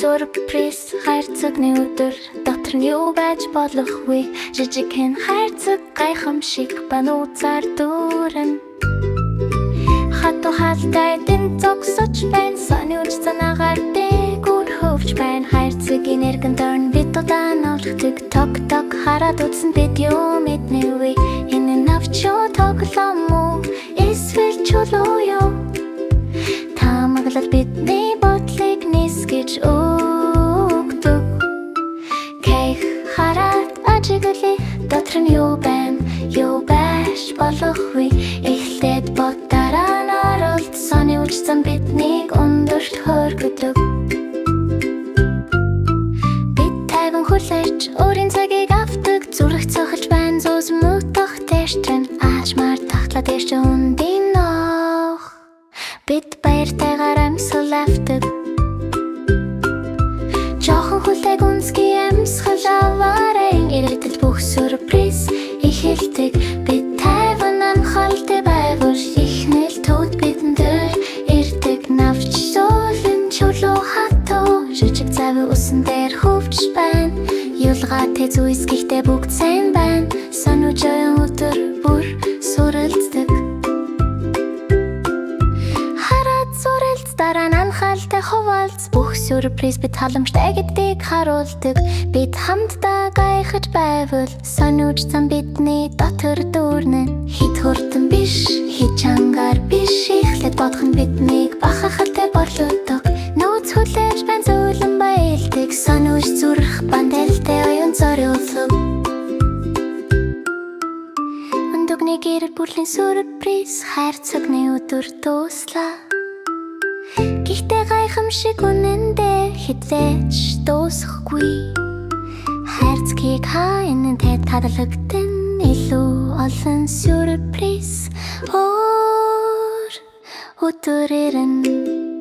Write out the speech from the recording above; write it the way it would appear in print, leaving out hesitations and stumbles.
Surprise хайрцагны өдөр дотор нь юу байж болох вэ? Жижигхэн хайрцаг гайхамшиг банууцаар дүүрэн хатуу халтай дэм зогсож байна. Сони үж цанаагаар дээгүүр хөвж байна. Хайрцагийн эргэн тойрон бид удаан олгодог. Ток ток хараад үзсэн бид юу мэднэ вэ? Энэ навч юу тоглоом уу? Эсвэл чулуу юу? Та маглал бидний бодлыг нисгэж өгдөг. Кэх хараад ажиглали дотор нь юу байна? Юу байж болох вэ? Эхлээд бод дараа нь оролт. Сони үжсэн биднийг өндөрт хөргөдөг. Бид тайван хүлээж өөрийн цагийг авдаг. Зүрх цохилж байна зүүс мөтөх тэрчэн ааж мар тахлаад ирж үндийн нох. Бид баяртайгаар амьсгал авдаг. Жохон хүлээг үнсгий амьсгал аваарай. Ирээдүйд бүх сюрприз эхэлдэг. Бид тайван анхaalтай байвал ихнэл төвд бидэн дээр ирдэг. Навч суулын чулуу хатуу жижиг завь усан дээр хөвж байна. Юлгаа тэз үс гэхдээ бүгд сайн байна. Сонуужийн өдөр бүр сүрэлцдэг. Дараа нь анхаалтай хуваалц бүх сюрприз бид халамжтай гэдгийг харуулдаг. Бид хамтдаа гайхаж байвал сонирч зам бидний дотор дүүрнэ. Хит хурдан биш, хит чангаар биш. Эхлээд бодох нь биднийг бахахалтай борлуулдаг. Нөөц хүлээж байн зөөлөн баялдаг. Сонирч зүрх бандэлтэй оюун зориулдаг. Өндөгний гэр бүлийн сюрприз хайрцагны өдөр дууслаа. Гэхдээ гайхамшиг үнэндээ хизээч дуусахгүй. Хайрцгийг хаана тэд тадлагдсан илүү олон сюрприз өөр өдөр ирнэ.